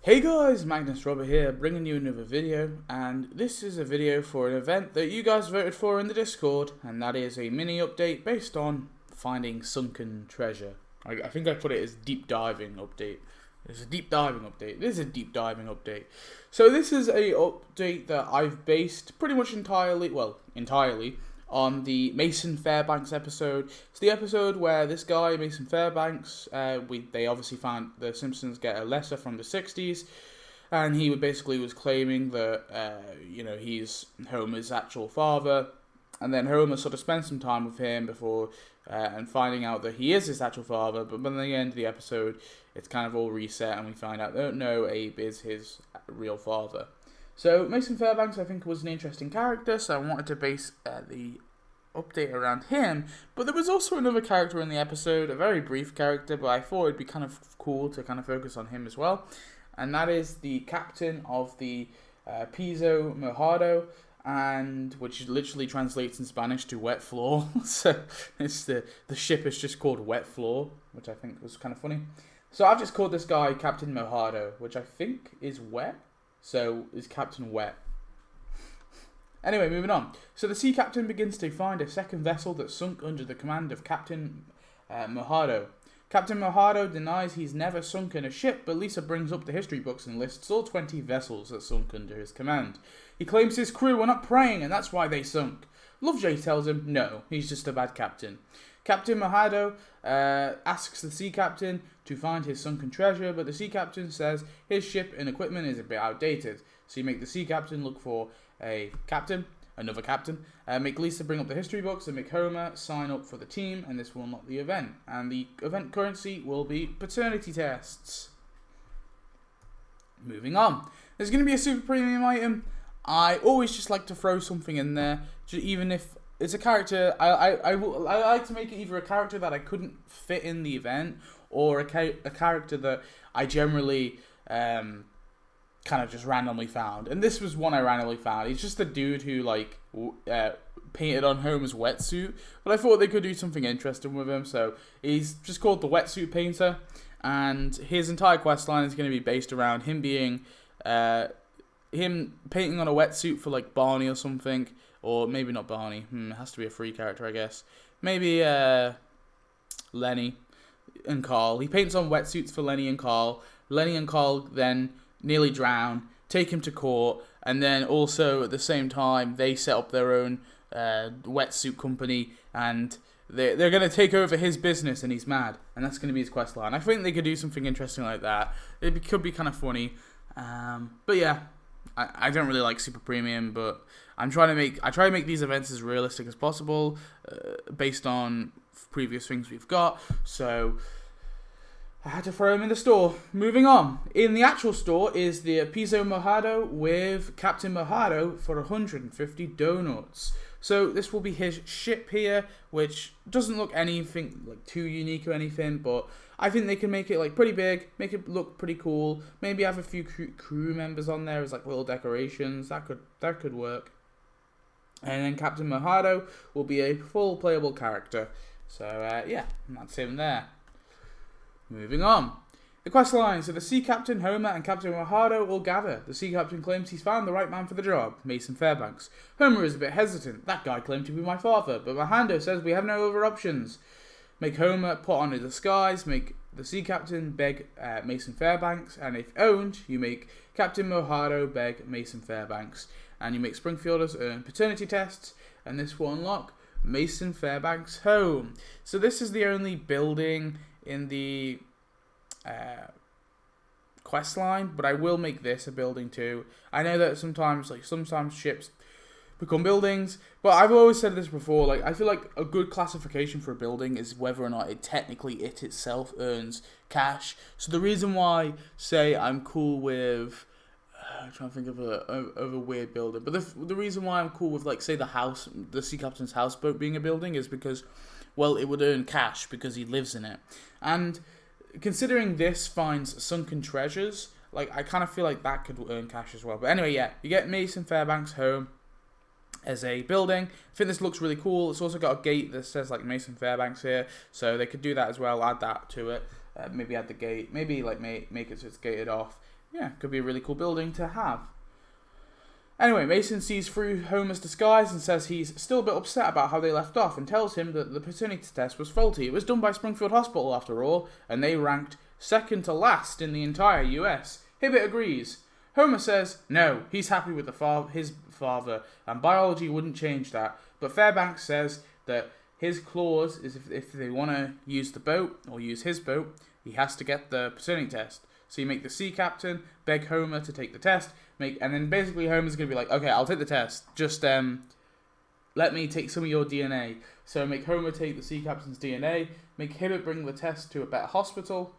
Hey guys, Magnus here, bringing you another video, and this is a video for an event that you guys voted for in the Discord, and that is a mini update based on finding sunken treasure. I think I put it as deep diving update. It's a deep diving update. This is a deep diving update. So this is a update that I've based pretty much entirely on the Mason Fairbanks episode. It's the episode where this guy, Mason Fairbanks, they obviously found the Simpsons get a letter from the 60s, and he basically was claiming that, he's Homer's actual father, and then Homer sort of spent some time with him before, and finding out that he is his actual father, but by the end of the episode, it's kind of all reset, and we find out that no, Abe is his real father. So Mason Fairbanks, I think, was an interesting character, so I wanted to base the update around him. But there was also another character in the episode, a very brief character, but I thought it'd be kind of cool to kind of focus on him as well. And that is the captain of the Piso Mojado, and which literally translates in Spanish to wet floor. So it's the ship is just called Wet Floor, which I think was kind of funny. So I've just called this guy Captain Mojado, which I think is wet. So is Captain Wet. Anyway, moving on. So the sea captain begins to find a second vessel that sunk under the command of Captain Mojado. Captain Mojado denies he's never sunken a ship, but Lisa brings up the history books and lists all 20 vessels that sunk under his command. He claims his crew were not praying and that's why they sunk. Lovejoy tells him no, he's just a bad captain. Captain Mojado asks the sea captain to find his sunken treasure, but the sea captain says his ship and equipment is a bit outdated. So you make the sea captain look for another captain, make Lisa bring up the history books, and make Homer sign up for the team, and this will unlock the event. And the event currency will be paternity tests. Moving on. There's going to be a super premium item. I always just like to throw something in there, even if it's a character. I like to make it either a character that I couldn't fit in the event, or a character that I generally kind of just randomly found. And this was one I randomly found. He's just a dude who painted on Homer's wetsuit, but I thought they could do something interesting with him, so he's just called the Wetsuit Painter, and his entire questline is going to be based around him being him painting on a wetsuit for like Barney or something, or maybe not Barney. It has to be a free character, I guess. Maybe Lenny and Carl. He paints on wetsuits for Lenny and Carl. Lenny and Carl then nearly drown, take him to court, and then also at the same time they set up their own wetsuit company, and they're going to take over his business, and he's mad, and that's going to be his quest line. I think they could do something interesting like that. It could be kind of funny, but yeah, I don't really like super premium, but I try to make these events as realistic as possible, based on previous things we've got. So I had to throw him in the store. Moving on. In the actual store is the Piso Mojado with Captain Mojado for 150 donuts. So this will be his ship here, which doesn't look anything like too unique or anything, but I think they can make it like pretty big, make it look pretty cool. Maybe have a few crew members on there as like little decorations. That could work. And then Captain Mojado will be a full playable character. So yeah, that's him there. Moving on. The quest line. So the sea captain, Homer, and Captain Mojado all gather. The sea captain claims he's found the right man for the job, Mason Fairbanks. Homer is a bit hesitant. That guy claimed to be my father, but Mojado says we have no other options. Make Homer put on a disguise, make the sea captain beg Mason Fairbanks, and if owned, you make Captain Mojado beg Mason Fairbanks. And you make Springfielders earn paternity tests, and this will unlock Mason Fairbanks' home. So this is the only building in the quest line, but I will make this a building too. I know that sometimes ships become buildings, but I've always said this before, like I feel like a good classification for a building is whether or not it itself earns cash. So the reason why, say, I'm cool with I'm trying to think of a weird building, but the reason why I'm cool with, like, say, the sea captain's houseboat being a building is because, well, it would earn cash because he lives in it. And considering this finds sunken treasures, like, I kind of feel like that could earn cash as well. But anyway, yeah, you get Mason Fairbanks' home as a building. I think this looks really cool. It's also got a gate that says, like, Mason Fairbanks here, so they could do that as well, add that to it. Maybe add the gate, maybe, like, make it so it's gated off. yeah, could be a really cool building to have. Anyway, Mason sees through Homer's disguise and says he's still a bit upset about how they left off and tells him that the paternity test was faulty. It was done by Springfield Hospital after all, and they ranked second to last in the entire US. Hibbert agrees. Homer says no, he's happy with his father, and biology wouldn't change that. But Fairbanks says that his clause is if they want to use the boat, or use his boat, he has to get the paternity test. So you make the sea captain beg Homer to take the test, and then basically Homer's going to be like, okay, I'll take the test, just let me take some of your DNA. So make Homer take the sea captain's DNA, make Hibbert bring the test to a better hospital,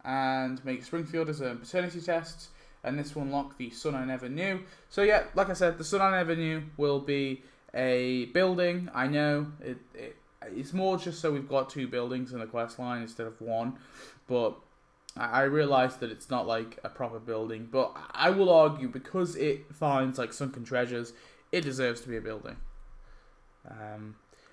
and make Springfield as a paternity test, and this will unlock the Son I Never Knew. So yeah, like I said, the Son I Never Knew will be a building. I know it's more just so we've got 2 buildings in the quest line instead of 1, but I realise that it's not like a proper building, but I will argue because it finds like sunken treasures, it deserves to be a building.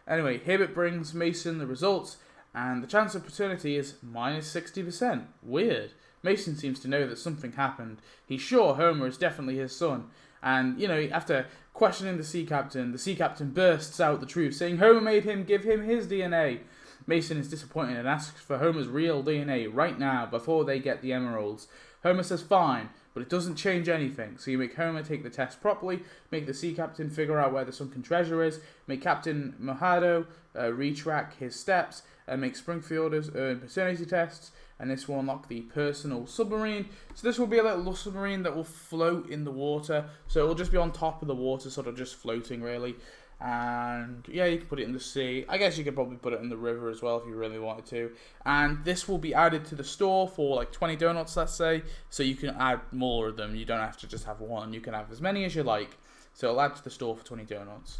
Anyway, Hibbert brings Mason the results, and the chance of paternity is minus 60%. Weird. Mason seems to know that something happened. He's sure Homer is definitely his son. And, you know, after questioning the sea captain bursts out the truth, saying Homer made him give him his DNA. Mason is disappointed and asks for Homer's real DNA right now before they get the emeralds. Homer says fine, but it doesn't change anything. So you make Homer take the test properly, make the sea captain figure out where the sunken treasure is, make Captain Mojado retrack his steps, and make Springfielders earn paternity tests, and this will unlock the personal submarine. So this will be a little submarine that will float in the water, so it will just be on top of the water, sort of just floating really. And yeah, you can put it in the sea. I guess you could probably put it in the river as well if you really wanted to. And this will be added to the store for like 20 donuts, let's say, so you can add more of them. You don't have to just have one, you can have as many as you like. So it'll add to the store for 20 donuts.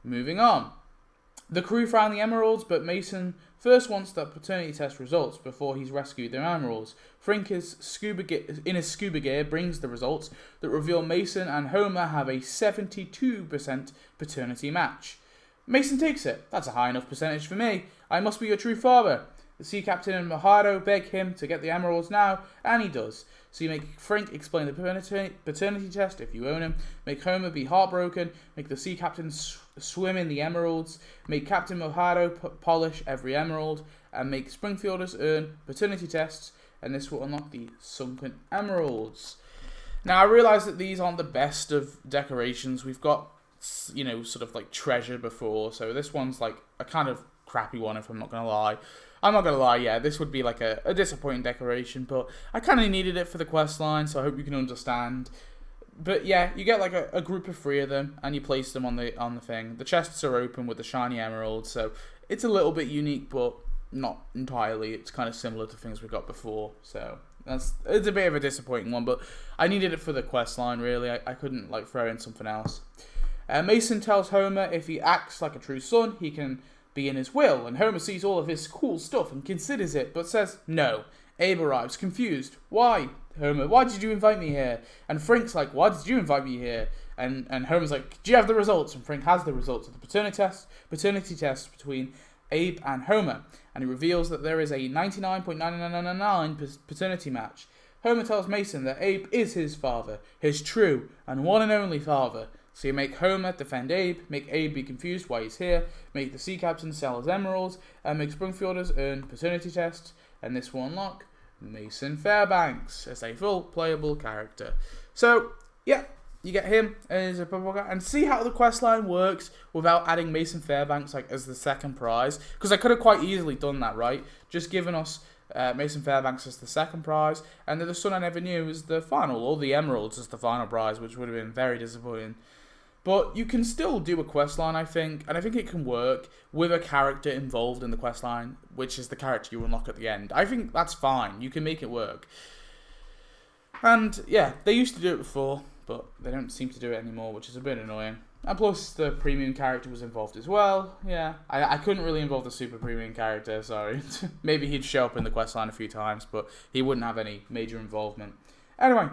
Moving on. The crew found the emeralds, but Mason first wants the paternity test results before he's rescued their emeralds. Frink in his scuba gear brings the results that reveal Mason and Homer have a 72% paternity match. Mason takes it. That's a high enough percentage for me. I must be your true father. The sea captain and Mojado beg him to get the emeralds now, and he does. So you make Frink explain the paternity test if you own him, make Homer be heartbroken, make the sea captain swim in the emeralds, make Captain Mojado polish every emerald, and make Springfielders earn paternity tests, and this will unlock the sunken emeralds. Now I realise that these aren't the best of decorations. We've got, you know, sort of like treasure before, so this one's like a kind of crappy one if I'm not going to lie. I'm not going to lie, yeah, this would be like a disappointing decoration, but I kind of needed it for the quest line, so I hope you can understand. But yeah, you get like a group of 3 of them, and you place them on the thing. The chests are open with the shiny emeralds, so it's a little bit unique, but not entirely. It's kind of similar to things we got before, so it's a bit of a disappointing one, but I needed it for the quest line, really. I couldn't like throw in something else. Mason tells Homer if he acts like a true son, he can be in his will, and Homer sees all of his cool stuff and considers it, but says no. Abe arrives, confused. Why, Homer? Why did you invite me here? And Frank's like, why did you invite me here? And Homer's like, do you have the results? And Frank has the results of the paternity test between Abe and Homer, and he reveals that there is a 99.9999% paternity match. Homer tells Mason that Abe is his father, his true and one and only father. So you make Homer defend Abe, make Abe be confused why he's here, make the sea captain sell his emeralds, and make Springfielders earn paternity tests, and this will unlock Mason Fairbanks as a full playable character. So, yeah, you get him as a purple guy, and see how the questline works without adding Mason Fairbanks like as the second prize, because I could have quite easily done that, right? Just given us Mason Fairbanks as the second prize, and then the Son I Never Knew as the final, or the emeralds as the final prize, which would have been very disappointing. But you can still do a questline, I think, and I think it can work with a character involved in the questline, which is the character you unlock at the end. I think that's fine. You can make it work. And, yeah, they used to do it before, but they don't seem to do it anymore, which is a bit annoying. And plus, the premium character was involved as well. Yeah, I couldn't really involve the super premium character, sorry. Maybe he'd show up in the questline a few times, but he wouldn't have any major involvement. Anyway,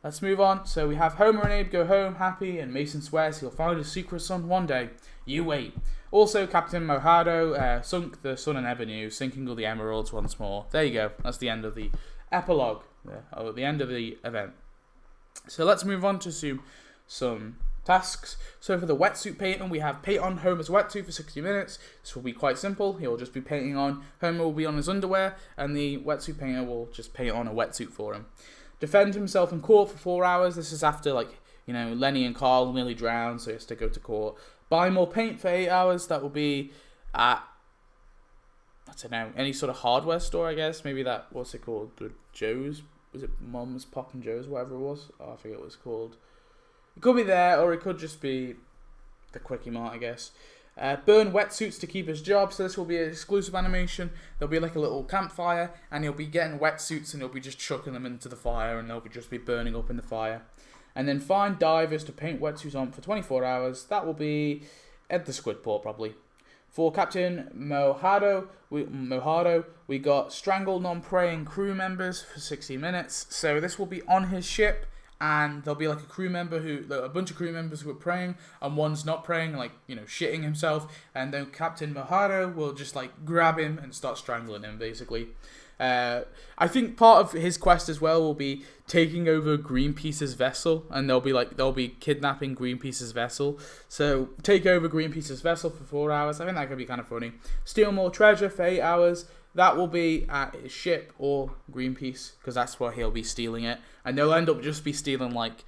let's move on. So we have Homer and Abe go home happy, and Mason swears he'll find his secret son one day. You wait. Also, Captain Mojado sunk the Son I Never Knew, sinking all the emeralds once more. There you go. That's the end of the epilogue. at the end of the event. So let's move on to some tasks. So for the wetsuit painting, we have paint on Homer's wetsuit for 60 minutes. This will be quite simple. He'll just be painting on, Homer will be on his underwear, and the wetsuit painter will just paint on a wetsuit for him. Defend himself in court for 4 hours. This is after, like, you know, Lenny and Carl nearly drowned, so he has to go to court. Buy more paint for 8 hours. That will be at, I don't know, any sort of hardware store, I guess. Maybe that, what's it called? The Joe's? Was it Mum's, Pop and Joe's, whatever it was? Oh, I forget what it's called. It could be there, or it could just be the Quickie Mart, I guess. Burn wetsuits to keep his job. So this will be an exclusive animation. There'll be like a little campfire, and he'll be getting wetsuits, and he'll be just chucking them into the fire, and they'll be just be burning up in the fire. And then find divers to paint wetsuits on for 24 hours. That will be at the Squidport, probably. For Captain Mojado, we got strangled non-praying crew members for 60 minutes. So this will be on his ship, and there'll be like a bunch of crew members who are praying, and one's not praying, like, you know, shitting himself, and then Captain Mojado will just like grab him and start strangling him, basically. I think part of his quest as well will be taking over Greenpeace's vessel, and they'll be kidnapping Greenpeace's vessel. So take over Greenpeace's vessel for 4 hours. I think that could be kind of funny. Steal more treasure for 8 hours. That will be at his ship or Greenpeace, because that's where he'll be stealing it, and they'll end up just be stealing like.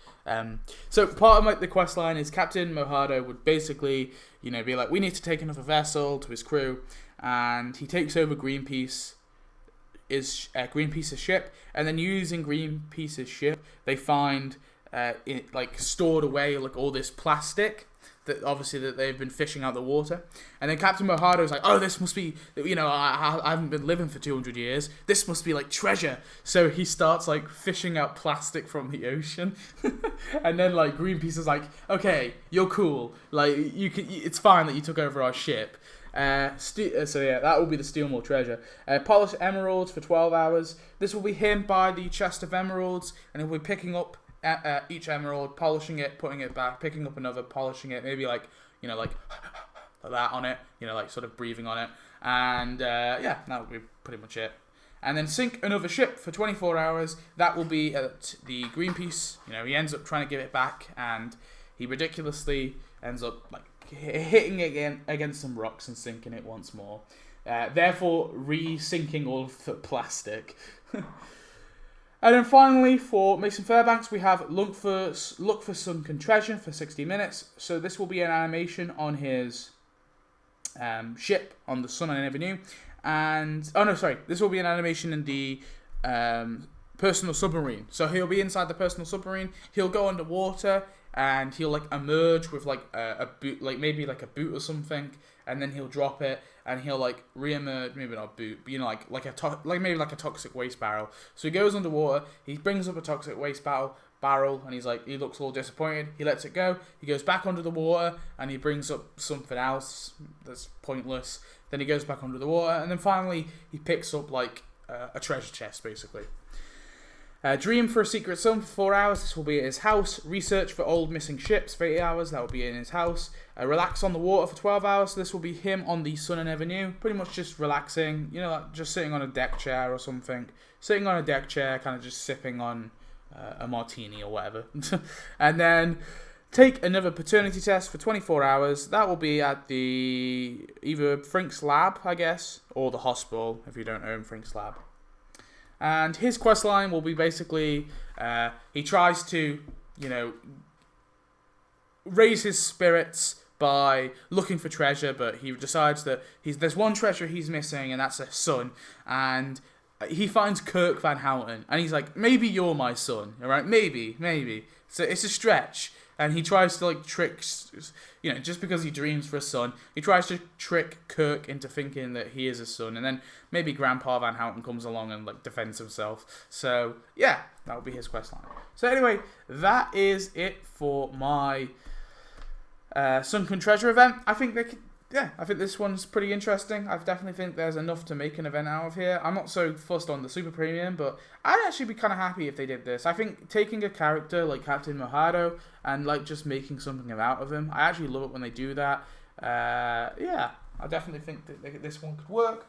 So part of like the quest line is Captain Mojado would basically, you know, be like, we need to take another vessel to his crew, and he takes over Greenpeace's ship, and then using Greenpeace's ship, they find it like stored away like all this plastic that obviously that they've been fishing out the water, and then Captain Mojado is like, oh, this must be, you know, I haven't been living for 200 years, this must be like treasure. So he starts like fishing out plastic from the ocean, and then like Greenpeace is like, okay, you're cool, like it's fine that you took over our ship. So yeah, that will be the steal more treasure. Polish emeralds for 12 hours. This will be him by the chest of emeralds, and he'll be picking up each emerald, polishing it, putting it back, picking up another, polishing it, maybe like, you know, like that on it, you know, like sort of breathing on it, and yeah, that would be pretty much it. And then sink another ship for 24 hours. That will be at the Greenpeace. You know, he ends up trying to give it back, and he ridiculously ends up like hitting it against some rocks and sinking it once more, therefore re-sinking all of the plastic. And then finally, for Mason Fairbanks, we have look for sunken treasure for 60 minutes. So this will be an animation on his ship on the Sun and Avenue, and this will be an animation in the personal submarine. So he'll be inside the personal submarine. He'll go underwater, and he'll like emerge with like a boot, like maybe like a boot or something, and then he'll drop it, and he'll like re-emerge, maybe not boot, but you know, like maybe like a toxic waste barrel. So he goes underwater, he brings up a toxic waste barrel, and he looks all disappointed. He lets it go. He goes back under the water, and he brings up something else that's pointless. Then he goes back under the water, and then finally he picks up like a treasure chest, basically. Dream for a secret sun for 4 hours. This will be at his house. Research for old missing ships for 8 hours. That will be in his house. Relax on the water for 12 hours. So this will be him on the Sun and Avenue. Pretty much just relaxing. You know, like just sitting on a deck chair or something. Sitting on a deck chair, kind of just sipping on a martini or whatever. And then take another paternity test for 24 hours. That will be at the either Frink's lab, I guess, or the hospital if you don't own Frink's lab. And his quest line will be basically, he tries to, you know, raise his spirits by looking for treasure, but he decides that there's one treasure he's missing, and that's a son. And he finds Kirk Van Houten, and he's like, maybe you're my son, all right? Maybe. So it's a stretch. And he tries to like trick, you know, just because he dreams for a son, he tries to trick Kirk into thinking that he is his son, and then maybe Grandpa Van Houten comes along and like defends himself. So yeah, that will be his quest line. So anyway, that is it for my Sunken Treasure event. I think this one's pretty interesting. I definitely think there's enough to make an event out of here. I'm not so fussed on the Super Premium, but I'd actually be kind of happy if they did this. I think taking a character like Captain Mojado and like just making something out of him, I actually love it when they do that. Yeah, I definitely think that this one could work.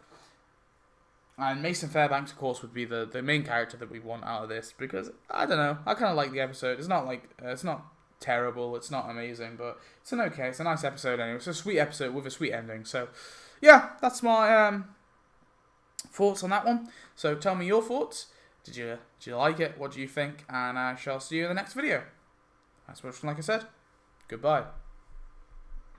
And Mason Fairbanks, of course, would be the main character that we want out of this, because, I don't know, I kind of like the episode. It's not like, it's not terrible, it's not amazing, but it's a nice episode anyway. It's a sweet episode with a sweet ending. So, yeah, that's my thoughts on that one. So, tell me your thoughts. Did you like it? What do you think? And I shall see you in the next video. That's what, like I said, goodbye.